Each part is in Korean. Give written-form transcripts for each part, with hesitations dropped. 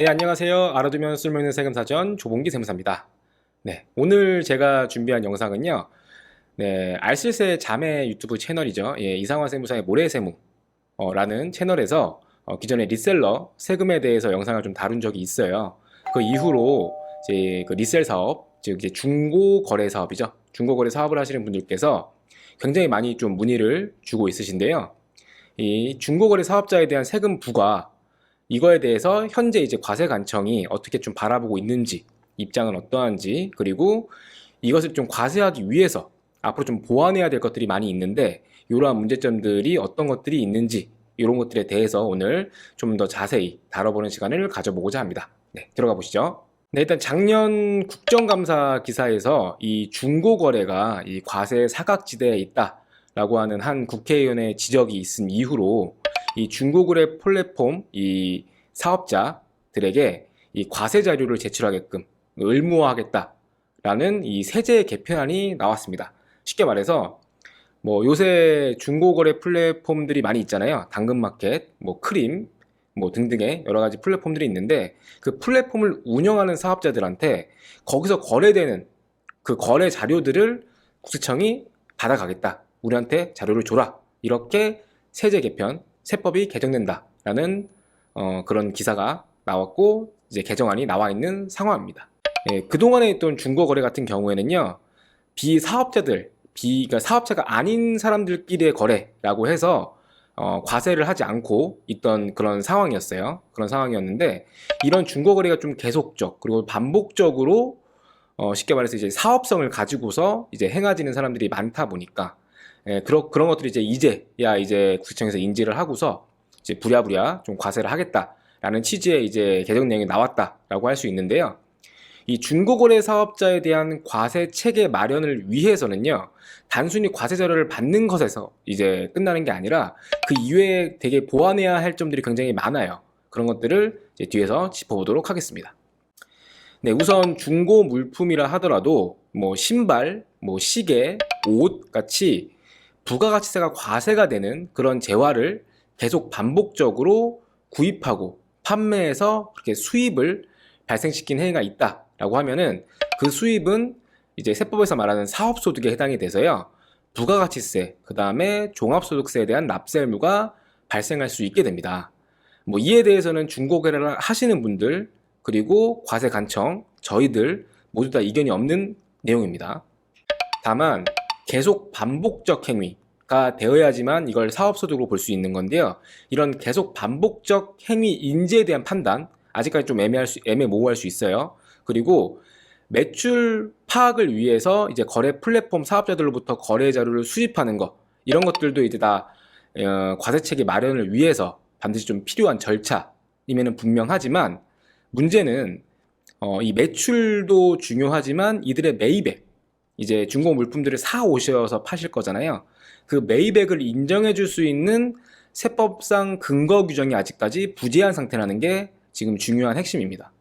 네, 안녕하세요. 알아두면 쓸모있는 세금사전 조봉기 세무사입니다. 네, 오늘 제가 준비한 영상은요. 네, 알쓸세 자매 유튜브 채널이죠. 예, 이상화 세무사의 모래세무라는 채널에서 기존의 리셀러 세금에 대해서 영상을 좀 다룬 적이 있어요. 그 이후로 이제 그 리셀 사업, 즉 이제 중고 거래 사업이죠. 중고 거래 사업을 하시는 분들께서 굉장히 많이 좀 문의를 주고 있으신데요. 이 중고 거래 사업자에 대한 세금 부과 이거에 대해서 현재 이제 과세관청이 어떻게 좀 바라보고 있는지, 입장은 어떠한지, 그리고 이것을 좀 과세하기 위해서 앞으로 좀 보완해야 될 것들이 많이 있는데, 이러한 문제점들이 어떤 것들이 있는지, 이런 것들에 대해서 오늘 좀 더 자세히 다뤄보는 시간을 가져보고자 합니다. 네, 들어가 보시죠. 네, 일단 작년 국정감사 기사에서 이 중고거래가 이 과세 사각지대에 있다라고 하는 한 국회의원의 지적이 있은 이후로 이 중고거래 플랫폼 이 사업자들에게 이 과세 자료를 제출하게끔 의무화하겠다라는 이 세제 개편안이 나왔습니다. 쉽게 말해서 뭐 요새 중고거래 플랫폼들이 많이 있잖아요. 당근마켓, 뭐 크림, 뭐 등등의 여러 가지 플랫폼들이 있는데 그 플랫폼을 운영하는 사업자들한테 거기서 거래되는 그 거래 자료들을 국세청이 받아가겠다. 우리한테 자료를 줘라. 이렇게 세제 개편, 세법이 개정된다라는 그런 기사가 나왔고 이제 개정안이 나와 있는 상황입니다. 예, 그동안에 있던 중고거래 같은 경우에는요. 비사업자들, 그러니까 사업자가 아닌 사람들끼리의 거래라고 해서 과세를 하지 않고 있던 그런 상황이었어요. 그런 상황이었는데 이런 중고거래가 좀 계속적 그리고 반복적으로 쉽게 말해서 이제 사업성을 가지고서 이제 행해지는 사람들이 많다 보니까 그런 것들이 이제야 이제 국세청에서 인지를 하고서 이제 부랴부랴 좀 과세를 하겠다라는 취지의 이제 개정 내용이 나왔다라고 할 수 있는데요. 이 중고거래 사업자에 대한 과세 체계 마련을 위해서는요, 단순히 과세 자료를 받는 것에서 이제 끝나는 게 아니라 그 이외에 되게 보완해야 할 점들이 굉장히 많아요. 그런 것들을 이제 뒤에서 짚어보도록 하겠습니다. 네, 우선 중고 물품이라 하더라도 뭐 신발, 뭐 시계, 옷 같이 부가가치세가 과세가 되는 그런 재화를 계속 반복적으로 구입하고 판매해서 그렇게 수입을 발생시킨 행위가 있다라고 하면은 그 수입은 이제 세법에서 말하는 사업소득에 해당이 돼서요. 부가가치세, 그 다음에 종합소득세에 대한 납세 의무가 발생할 수 있게 됩니다. 뭐 이에 대해서는 중고거래를 하시는 분들 그리고 과세관청, 저희들 모두 다 이견이 없는 내용입니다. 다만 계속 반복적 행위가 되어야지만 이걸 사업소득으로 볼 수 있는 건데요. 이런 계속 반복적 행위 인지에 대한 판단 아직까지 좀 애매모호할 수 있어요. 그리고 매출 파악을 위해서 이제 거래 플랫폼 사업자들로부터 거래 자료를 수집하는 거 이런 것들도 이제 다 과세체계 마련을 위해서 반드시 좀 필요한 절차임에는 분명하지만 문제는 이 매출도 중요하지만 이들의 매입액 이제 중고 물품들을 사 오셔서 파실 거잖아요. 그 매입액을 인정해 줄 수 있는 세법상 근거 규정이 아직까지 부재한 상태라는 게 지금 중요한 핵심입니다.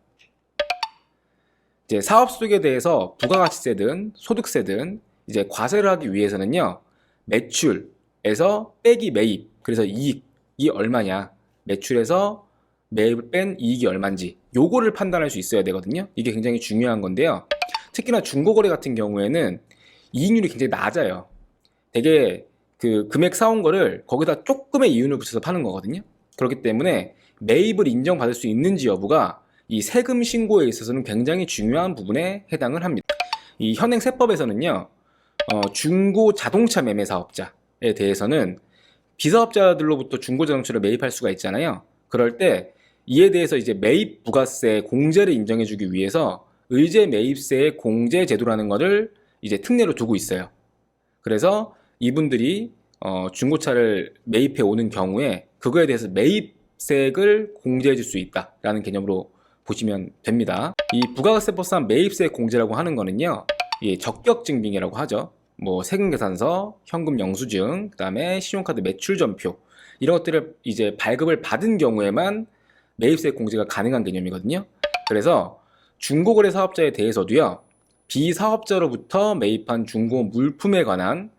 이제 사업소득에 대해서 부가가치세든 소득세든 이제 과세를 하기 위해서는요. 매출에서 빼기 매입, 그래서 이익이 얼마냐, 매출에서 매입을 뺀 이익이 얼마인지 요거를 판단할 수 있어야 되거든요. 이게 굉장히 중요한 건데요. 특히나 중고거래 같은 경우에는 이익률이 굉장히 낮아요. 되게 그 금액 사온 거를 거기다 조금의 이윤을 붙여서 파는 거거든요. 그렇기 때문에 매입을 인정받을 수 있는지 여부가 이 세금 신고에 있어서는 굉장히 중요한 부분에 해당을 합니다. 이 현행 세법에서는요, 중고 자동차 매매 사업자에 대해서는 비사업자들로부터 중고 자동차를 매입할 수가 있잖아요. 그럴 때 이에 대해서 이제 매입 부가세 공제를 인정해주기 위해서 의제 매입세의 공제 제도라는 것을 이제 특례로 두고 있어요. 그래서 이분들이 중고차를 매입해 오는 경우에 그거에 대해서 매입세액을 공제해 줄 수 있다라는 개념으로 보시면 됩니다. 이 부가세법상 매입세 공제라고 하는 거는요, 적격증빙이라고 하죠. 뭐 세금계산서, 현금 영수증, 그다음에 신용카드 매출전표 이런 것들을 이제 발급을 받은 경우에만 매입세 공제가 가능한 개념이거든요. 그래서 중고거래 사업자에 대해서도요, 비사업자로부터 매입한 중고 물품에 관한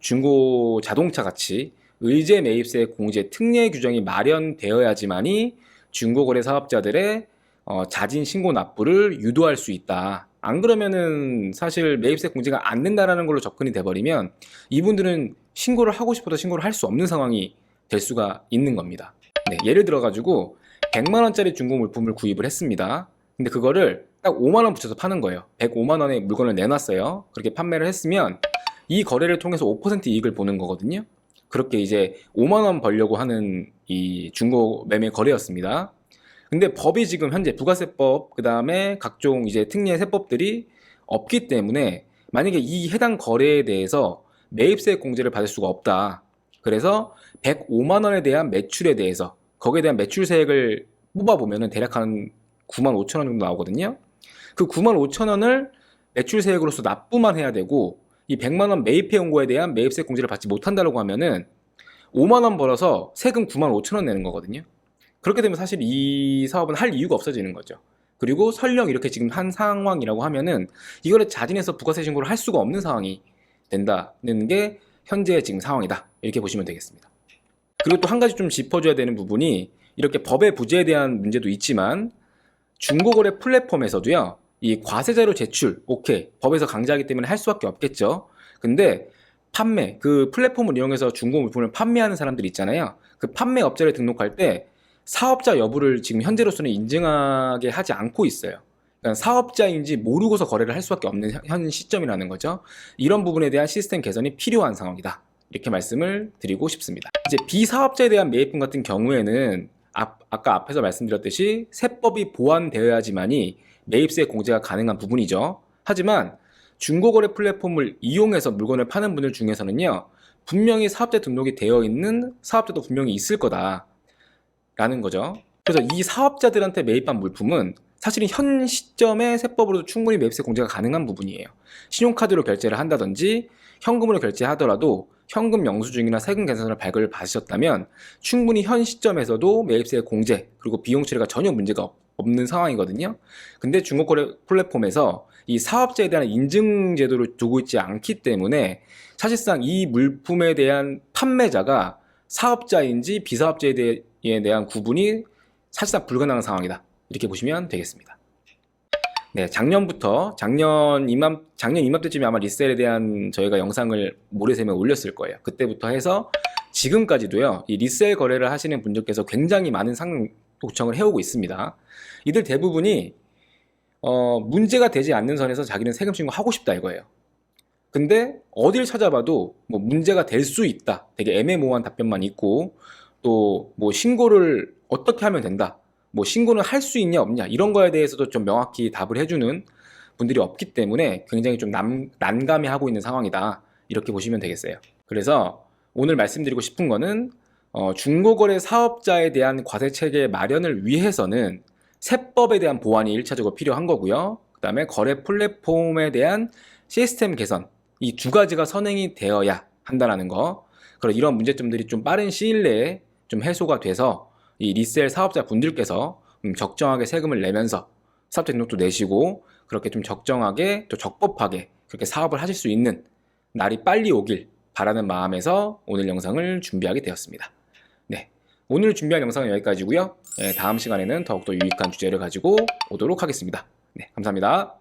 중고 자동차 같이 의제 매입세 공제 특례 규정이 마련되어야지만이 중고거래 사업자들의 자진 신고 납부를 유도할 수 있다. 안 그러면은 사실 매입세 공제가 안 된다라는 걸로 접근이 돼버리면 이분들은 신고를 하고 싶어도 신고를 할 수 없는 상황이 될 수가 있는 겁니다. 네, 예를 들어가지고 100만 원짜리 중고 물품을 구입을 했습니다. 근데 그거를 딱 5만 원 붙여서 파는 거예요. 105만 원에 물건을 내놨어요. 그렇게 판매를 했으면 이 거래를 통해서 5% 이익을 보는 거거든요. 그렇게 이제 5만 원 벌려고 하는 이 중고 매매 거래였습니다. 근데 법이 지금 현재 부가세법, 그 다음에 각종 이제 특례 세법들이 없기 때문에 만약에 이 해당 거래에 대해서 매입세 공제를 받을 수가 없다. 그래서 105만 원에 대한 매출에 대해서 거기에 대한 매출세액을 뽑아보면은 대략 한 9만 5천 원 정도 나오거든요. 그 9만 5천 원을 매출세액으로서 납부만 해야 되고 이 100만 원 매입해온 거에 대한 매입세 공제를 받지 못한다고 하면은 5만 원 벌어서 세금 9만 5천 원 내는 거거든요. 그렇게 되면 사실 이 사업은 할 이유가 없어지는 거죠. 그리고 설령 이렇게 지금 한 상황이라고 하면은 이거를 자진해서 부가세 신고를 할 수가 없는 상황이 된다는 게 현재의 지금 상황이다. 이렇게 보시면 되겠습니다. 그리고 또 한 가지 좀 짚어줘야 되는 부분이 이렇게 법의 부재에 대한 문제도 있지만 중고거래 플랫폼에서도요. 이 과세자료 제출, 오케이. 법에서 강제하기 때문에 할 수밖에 없겠죠. 근데 판매, 그 플랫폼을 이용해서 중고 물품을 판매하는 사람들 있잖아요. 그 판매 업자를 등록할 때 사업자 여부를 지금 현재로서는 인증하게 하지 않고 있어요. 그러니까 사업자인지 모르고서 거래를 할 수밖에 없는 현 시점이라는 거죠. 이런 부분에 대한 시스템 개선이 필요한 상황이다. 이렇게 말씀을 드리고 싶습니다. 이제 비사업자에 대한 매입금 같은 경우에는 아까 앞에서 말씀드렸듯이 세법이 보완되어야지만이 매입세 공제가 가능한 부분이죠. 하지만 중고거래 플랫폼을 이용해서 물건을 파는 분들 중에서는요. 분명히 사업자 등록이 되어 있는 사업자도 분명히 있을 거다. 라는 거죠. 그래서 이 사업자들한테 매입한 물품은 사실은 현 시점에 세법으로도 충분히 매입세 공제가 가능한 부분이에요. 신용카드로 결제를 한다든지 현금으로 결제하더라도 현금 영수증이나 세금 계산서를 발급을 받으셨다면 충분히 현 시점에서도 매입세 공제 그리고 비용 처리가 전혀 문제가 없는 상황이거든요. 근데 중고거래 플랫폼에서 이 사업자에 대한 인증 제도를 두고 있지 않기 때문에 사실상 이 물품에 대한 판매자가 사업자인지 비사업자에 대한 구분이 사실상 불가능한 상황이다. 이렇게 보시면 되겠습니다. 네, 작년 이맘때쯤에 아마 리셀에 대한 저희가 영상을 모래샘에 올렸을 거예요. 그때부터 해서 지금까지도요, 이 리셀 거래를 하시는 분들께서 굉장히 많은 상담 요청을 해오고 있습니다. 이들 대부분이 문제가 되지 않는 선에서 자기는 세금 신고하고 싶다 이거예요. 근데 어딜 찾아봐도 뭐 문제가 될 수 있다. 되게 애매모호한 답변만 있고 또 뭐 신고를 어떻게 하면 된다. 뭐 신고는 할 수 있냐 없냐 이런 거에 대해서도 좀 명확히 답을 해주는 분들이 없기 때문에 굉장히 좀 난감해하고 있는 상황이다. 이렇게 보시면 되겠어요. 그래서 오늘 말씀드리고 싶은 거는 중고거래 사업자에 대한 과세체계 마련을 위해서는 세법에 대한 보완이 1차적으로 필요한 거고요. 그 다음에 거래 플랫폼에 대한 시스템 개선 이 두 가지가 선행이 되어야 한다는 거. 그리고 이런 문제점들이 좀 빠른 시일 내에 좀 해소가 돼서 이 리셀 사업자 분들께서 적정하게 세금을 내면서 사업자 등록도 내시고 그렇게 좀 적정하게 또 적법하게 그렇게 사업을 하실 수 있는 날이 빨리 오길 바라는 마음에서 오늘 영상을 준비하게 되었습니다. 네, 오늘 준비한 영상은 여기까지고요. 네, 다음 시간에는 더욱더 유익한 주제를 가지고 오도록 하겠습니다. 네, 감사합니다.